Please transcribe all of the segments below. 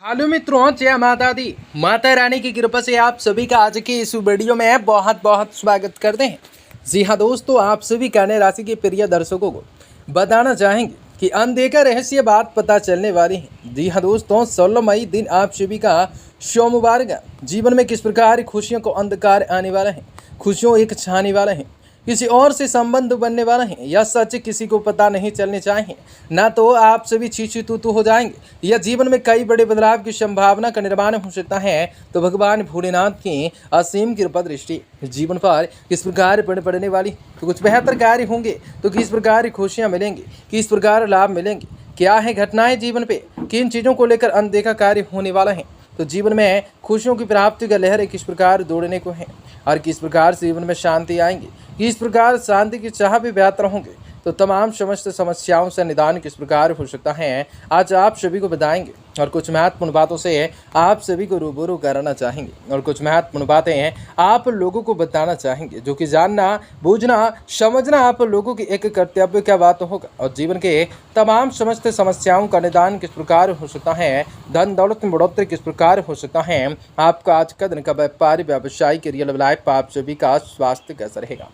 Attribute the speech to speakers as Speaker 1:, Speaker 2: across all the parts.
Speaker 1: Hello मित्रों, जय माता दी। माता रानी की कृपा से आप सभी का आज के इस वीडियो में बहुत बहुत स्वागत करते हैं। जी हाँ दोस्तों, आप सभी कन्या राशि के प्रिय दर्शकों को बताना चाहेंगे कि अनदेखा रहस्य बात पता चलने वाली है। जी हाँ दोस्तों, 16 मई दिन आप सभी का सोमवार का जीवन में किस प्रकार खुशियों को अंधकार आने वाला है, खुशियों एक छाने वाला है, किसी और से संबंध बनने वाला है। यह सच किसी को पता नहीं चलने चाहिए, ना तो आप सभी छीछी तू हो जाएंगे या जीवन में कई बड़े बदलाव की संभावना का निर्माण हो सकता है। तो भगवान भोलेनाथ की असीम कृपा दृष्टि जीवन पर किस प्रकार पड़ने वाली, तो कुछ बेहतर कार्य होंगे, तो किस प्रकार खुशियाँ मिलेंगी, किस प्रकार लाभ मिलेंगे, क्या है घटनाएं जीवन पे, किन चीज़ों को लेकर अनदेखा कार्य होने वाला है, तो जीवन में खुशियों की प्राप्ति का लहर किस प्रकार दौड़ने को है और किस प्रकार से जीवन में शांति आएंगी, किस प्रकार शांति की चाह भी बेहतर होंगे, तो तमाम समस्त समस्याओं से निदान किस प्रकार हो सकता है, आज आप सभी को बताएंगे। और कुछ महत्वपूर्ण बातों से आप सभी को रूबरू कराना चाहेंगे और कुछ महत्वपूर्ण बातें आप लोगों को बताना चाहेंगे, जो कि जानना बूझना समझना आप लोगों की एक कर्तव्य क्या बात होगा। और जीवन के तमाम समस्त समस्याओं का निदान किस प्रकार हो सकता है, धन दौलत में बढ़ोतरी किस प्रकार हो सकता है, आपका आज का दिन का व्यापारी व्यवसाय के रियल लाइफ आप सभी का स्वास्थ्य कैसा रहेगा,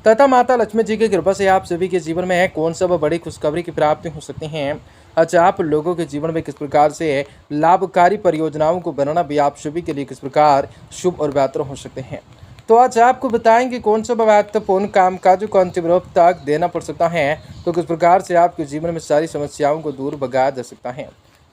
Speaker 1: तथा माता लक्ष्मी जी की कृपा से आप सभी के जीवन में कौन सा बड़ी खुशखबरी की प्राप्ति हो सकती है। अच्छा, आप लोगों के जीवन में किस प्रकार से लाभकारी परियोजनाओं को बनाना भी आप सभी के लिए किस प्रकार शुभ और बेहतर हो सकते हैं। तो आज आपको बताएंगे कौन सा महत्वपूर्ण कामकाजों को अंतिम रूप तक देना पड़ सकता है, तो किस प्रकार से आपके जीवन में सारी समस्याओं को दूर भगाया जा सकता है।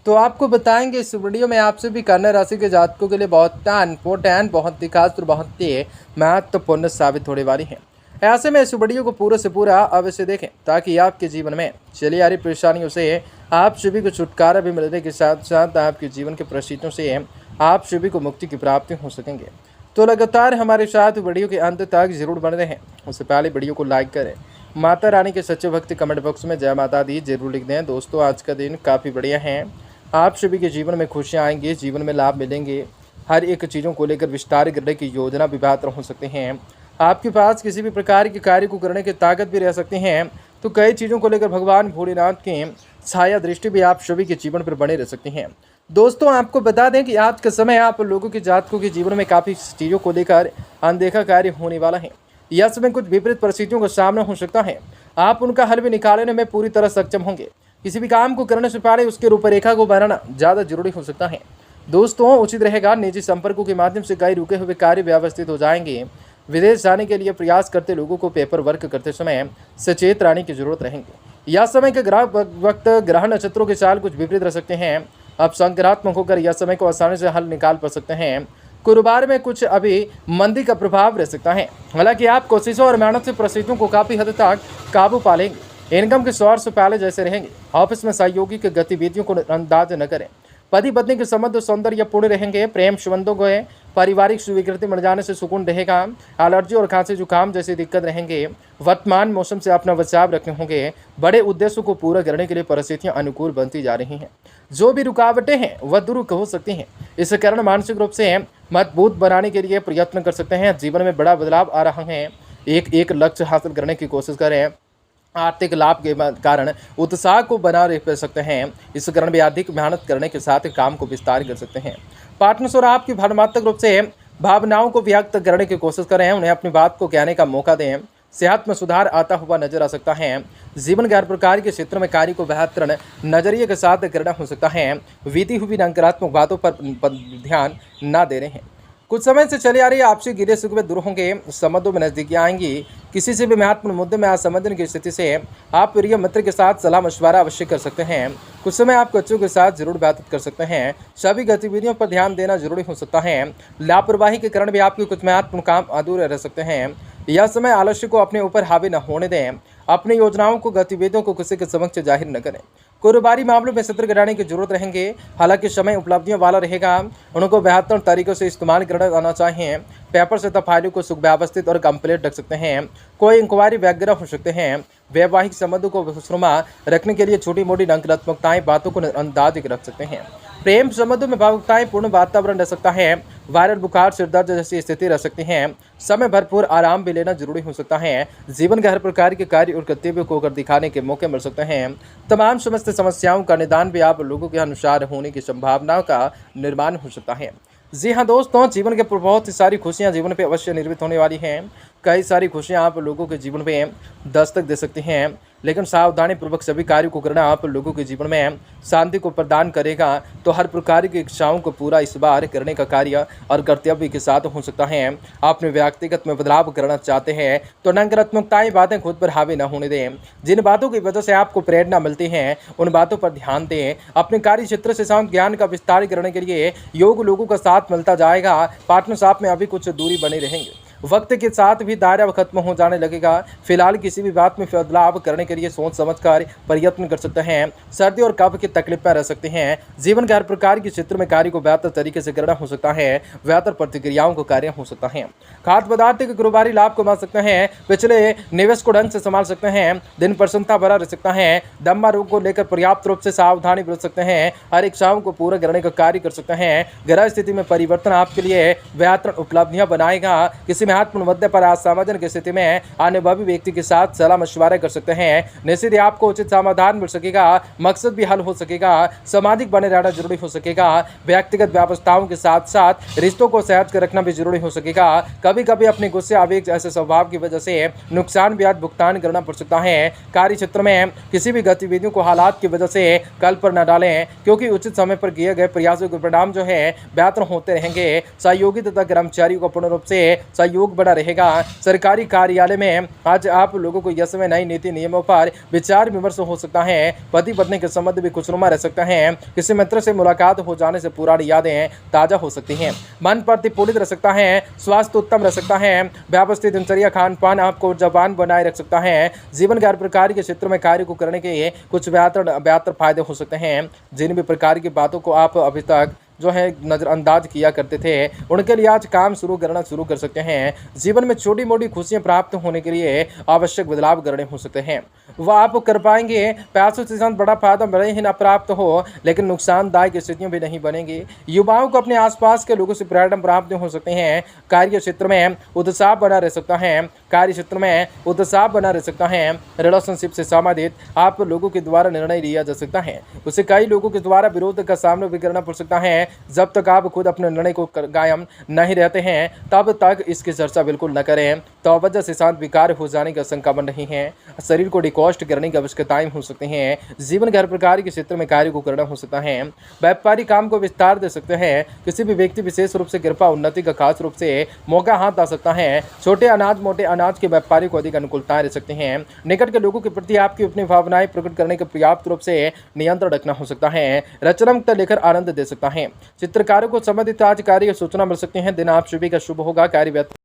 Speaker 1: तो आपको बताएंगे इस वीडियो में आप सभी कन्या राशि के जातकों के लिए बहुत इंपॉर्टेंट, बहुत ही खास और बहुत ही महत्वपूर्ण साबित होने वाली है। ऐसे में इस वीडियो को पूरा से पूरा अवश्य देखें, ताकि आपके जीवन में चली आ रही परेशानियों से आप सभी को छुटकारा भी मिलने के साथ साथ आपके जीवन के परिस्थितियों से आप सभी को मुक्ति की प्राप्ति हो सकेंगे। तो लगातार हमारे साथ वीडियो के अंत तक जरूर बने रहें। उससे पहले वीडियो को लाइक करें, माता रानी के सच्चे भक्त कमेंट बॉक्स में जय माता दी जरूर लिख दें। दोस्तों, आज का दिन काफ़ी बढ़िया है, आप सभी के जीवन में खुशियाँ आएंगी, जीवन में लाभ मिलेंगे, हर एक चीज़ों को लेकर विस्तार करने की योजना भी बेहतर हो सकते हैं। आपके पास किसी भी प्रकार के कार्य को करने की ताकत भी रह सकती हैं, तो कई चीज़ों को लेकर भगवान भोलेनाथ की छाया दृष्टि भी आप सभी के जीवन पर बने रह सकती हैं। दोस्तों, आपको बता दें कि आज के समय आप लोगों के जातकों के जीवन में काफ़ी चीज़ों को लेकर अनदेखा कार्य होने वाला है। यह समय कुछ विपरीत परिस्थितियों का सामना हो सकता है, आप उनका हल भी निकालने में पूरी तरह सक्षम होंगे। किसी भी काम को करने से पहले उसके रूपरेखा को बनाना ज़्यादा जरूरी हो सकता है। दोस्तों, उचित रहेगा निजी संपर्कों के माध्यम से कई रुके हुए कार्य व्यवस्थित हो जाएंगे। विदेश जाने के लिए प्रयास करते लोगों को पेपर वर्क करते समय सचेत रहने की जरूरत रहेगी। यह समय के वक्त ग्रह नक्षत्रों के चाल कुछ विपरीत रह सकते हैं, आप सकारात्मक होकर यह समय को आसानी से हल निकाल पा सकते हैं। कारोबार में कुछ अभी मंदी का प्रभाव रह सकता है, हालांकि आप कोशिशों और मेहनत से परिस्थितियों को काफ़ी हद तक काबू पा लेंगे। इनकम के सोर्स पहले जैसे रहेंगे। ऑफिस में सहयोगी की गतिविधियों को अंदाज न करें। पति पत्नी के संबंध सौंदर्यपूर्ण रहेंगे। प्रेम संबंधों को पारिवारिक स्वीकृति मिल जाने से सुकून रहेगा। एलर्जी और खांसी जुकाम जैसी दिक्कत रहेंगे। वर्तमान मौसम से अपना बचाव रखने होंगे। बड़े उद्देश्यों को पूरा करने के लिए परिस्थितियां अनुकूल बनती जा रही हैं। जो भी रुकावटें हैं वह दूर हो सकती हैं। इस कारण मानसिक रूप से मजबूत बनाने के लिए प्रयत्न कर सकते हैं। जीवन में बड़ा बदलाव आ रहा है, एक लक्ष्य हासिल करने की कोशिश करें। आर्थिक लाभ के कारण उत्साह को बना रह सकते हैं। इस कारण भी अधिक मेहनत करने के साथ काम को विस्तार कर सकते हैं। पार्टनर्स और आपकी भावनात्मक रूप से भावनाओं को व्यक्त करने की कोशिश करें, उन्हें अपनी बात को कहने का मौका दें। सेहत में सुधार आता हुआ नजर आ सकता है। जीवन के हर प्रकार के क्षेत्र में कार्य को बेहतर नजरिए के साथ करना हो सकता है। बीती हुई नकारात्मक बातों पर ध्यान न दे रहे हैं। कुछ समय से चली आ रही आपसी गिरे शिकवे दूर होंगे, संबंधों में नजदीकियां आएंगी। किसी से भी महत्वपूर्ण मुद्दे में असमंजन की स्थिति से आप प्रिय मित्र के साथ सलाह मशवरा अवश्य कर सकते हैं। कुछ समय आप बच्चों के साथ जरूर बातचीत कर सकते हैं। सभी गतिविधियों पर ध्यान देना जरूरी हो सकता है। लापरवाही के कारण भी आपके कुछ महत्वपूर्ण काम अधूरे रह सकते हैं। यह समय आलस्य को अपने ऊपर हावी न होने दें। अपनी योजनाओं को गतिविधियों को किसी के समक्ष जाहिर न करें। कारोबारी मामलों में सतर्क रहने की जरूरत रहेंगे। हालांकि समय उपलब्धियों वाला रहेगा, उनको बेहतर तरीकों से इस्तेमाल करना आना चाहिए। पेपर से फाइलों को सुव्यवस्थित और कंप्लीट रख सकते हैं। कोई इंक्वायरी वगैरह हो सकते हैं। वैवाहिक संबंधों को खुशनुमा रखने के लिए छोटी मोटी नकारात्मकताएं बातों को अंदाज रख सकते हैं। प्रेम संबंधों में भावुकताएं पूर्ण वातावरण रह सकता है। वायरल बुखार, सिर दर्द जैसी स्थिति रह सकती है। समय भरपूर आराम भी लेना जरूरी हो सकता है। जीवन के हर प्रकार के कार्य और कर्तव्य को कर दिखाने के मौके मिल सकते हैं। तमाम समस्त समस्याओं का निदान भी आप लोगों के अनुसार होने की संभावना का निर्माण हो सकता है। जी हाँ दोस्तों, जीवन के बहुत सारी खुशियाँ जीवन पे अवश्य निर्मित होने वाली हैं। कई सारी खुशियाँ आप लोगों के जीवन में दस्तक दे सकती हैं, लेकिन सावधानी पूर्वक सभी कार्यों को करना आप लोगों के जीवन में शांति को प्रदान करेगा। तो हर प्रकार की इच्छाओं को पूरा इस बार करने का कार्य और कर्तव्य के साथ हो सकता है। अपने व्यक्तिगत में बदलाव करना चाहते हैं तो नकारात्मकताएं बातें खुद पर हावी न होने दें। जिन बातों की वजह से आपको प्रेरणा मिलती है उन बातों पर ध्यान दें। अपने कार्य क्षेत्र से साथ ज्ञान का विस्तार करने के लिए योग लोगों का साथ मिलता जाएगा। पार्टनरशिप में अभी कुछ दूरी बनी रहेंगे। वक्त के साथ भी दायरा खत्म हो जाने लगेगा। फिलहाल किसी भी बात में बदलाव करने के लिए सोच समझकर प्रयत्न कर सकते हैं। सर्दी और कफ की तकलीफें रह सकती हैं। जीवन के हर प्रकार के क्षेत्र में कार्य को बेहतर तरीके से करना हो सकता है। बेहतर प्रतिक्रियाओं को कार्य हो सकता है। खाद्य पदार्थ के कारोबारी लाभ कमा सकते हैं। पिछले निवेश को ढंग से संभाल सकते हैं। दिन प्रसन्नता भरा रह सकता है। दमा रोग को लेकर पर्याप्त रूप से सावधानी बरत सकते हैं। हर इच्छाओं को पूरा करने का कार्य कर सकते हैं। ग्रह स्थिति में परिवर्तन आपके लिए बेहतर उपलब्धियां बनाएगा। किसी महत्वपूर्ण मुद्दे पर असमाधान की स्थिति में अनुभवी व्यक्ति के साथ सलाह मशवरा कर सकते हैं। निश्चित ही आपको उचित समाधान मिल सकेगा। मकसद भी हल हो सकेगा। सामाजिक बने रहना जरूरी हो सकेगा। व्यक्तिगत व्यवस्थाओं के साथ साथ रिश्तों को सहज कर रखना भी जरूरी हो सकेगा। कभी कभी अपने गुस्से आवेग ऐसे स्वभाव की वजह से नुकसान ब्याज भुगतान करना पड़ सकता है। कार्य क्षेत्र में किसी भी गतिविधियों को हालात की वजह से कल पर न डालें, क्योंकि उचित समय पर किए गए प्रयासों के परिणाम जो है बेहतर होते रहेंगे। सहयोगी तथा कर्मचारियों को पूर्ण रूप से सहयोग बना रहेगा। सरकारी कार्यालय में आज आप लोगों को यश में नई नीति नियमों पर विचार विमर्श हो सकता है। पति पत्नी के संबंध भी खुशनुमा रह सकता है। किसी मित्र से मुलाकात हो जाने से पुरानी यादें ताजा हो सकती हैं। मन प्रतिफलित रह सकता है। स्वास्थ्य उत्तम रह सकता है। व्यवस्थित दिनचर्या खान पान आपको ऊर्जावान बनाए रख सकता है। जीवन के हर प्रकार के क्षेत्र में कार्य को करने के कुछ बेहतर फायदे हो सकते हैं। जिन भी प्रकार की बातों को आप अभी तक जो है नज़रअंदाज किया करते थे उनके लिए आज काम करना शुरू कर सकते हैं। जीवन में छोटी मोटी खुशियां प्राप्त होने के लिए आवश्यक बदलाव करने हो सकते हैं, वह आप कर पाएंगे। पैसों से साथ बड़ा फायदा भले ही ना प्राप्त हो, लेकिन नुकसानदायक स्थितियां भी नहीं बनेंगी। युवाओं को अपने आसपास के लोगों से प्रेरणा प्राप्त हो सकते हैं। कार्य क्षेत्र में उत्साह बना रह सकता है। रिलेशनशिप से संबंधित आप लोगों के द्वारा निर्णय लिया जा सकता है। उसे कई लोगों के द्वारा विरोध का सामना भी करना पड़ सकता है। जब तक आप खुद अपने निर्णय को कायम नहीं रहते हैं तब तक इसकी चर्चा बिल्कुल न करें। तो वजह से शांत विकार हो जाने की आशंका बन रही है। शरीर को डिकॉस्ट करने की आवश्यकताएं हो सकती हैं। जीवन के हर प्रकार के क्षेत्र में कार्य को करना हो सकता है। व्यापारिक काम को विस्तार दे सकते हैं। किसी भी व्यक्ति विशेष रूप से कृपा उन्नति का खास रूप से मौका हाथ आ सकता है। छोटे अनाज मोटे अनाज के व्यापारी को अधिक अनुकूलताएं रह सकती हैं। निकट के लोगों के प्रति आपकी अपनी भावनाएं प्रकट करने के पर्याप्त रूप से नियंत्रण रखना हो सकता है। रचनात्मकता लेकर आनंद दे सकता है। चित्रकारों को संबंधित आज कार्य सूचना मिल सकती है। दिन आप सभी का शुभ होगा। कार्य